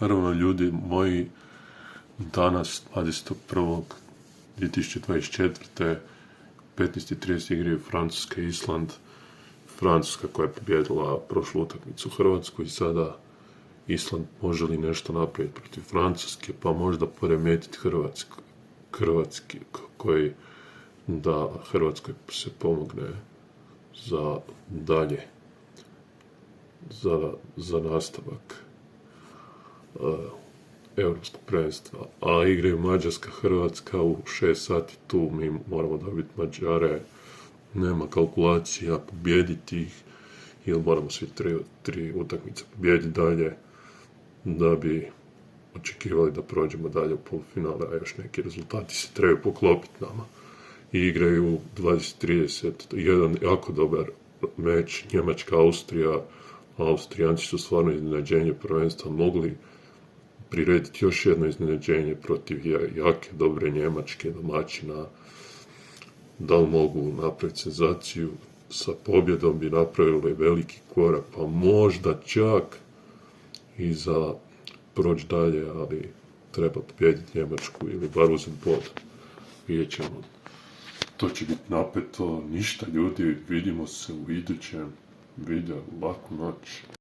Naravno, ljudi moji, danas, 21.2024. 15.30 igraju Francuska i Island. Francuska koja je pobjedila prošlu utakmicu u Hrvatsku i sada Island može li nešto napraviti protiv Francuske, pa možda poremetiti Hrvatski koji da Hrvatskoj se pomogne za dalje, za nastavak europskog prvenstva. A igraju Mađarska, Hrvatska u 6 sati, tu mi moramo dobiti Mađare, nema kalkulacija, pobijediti ih, ili moramo svi tri utakmice pobijediti dalje, da bi očekivali da prođemo dalje u polufinale, a još neki rezultati se trebaju poklopiti nama. I igraju 20:30, jedan jako dobar meč, Njemačka-Austrija. Austrijanci su stvarno iznenađenje prvenstva, mogli prirediti još jedno iznenađenje protiv jake, dobre Njemačke, domaćina. Da li mogu napraviti senzaciju? Sa pobjedom bi napravili veliki korak, pa možda čak i za proći dalje, ali treba pobijediti Njemačku ili bar uzeti bod. Vidjet ćemo. To će biti napeto. Ništa, ljudi, vidimo se u idućem videu. Laku noć.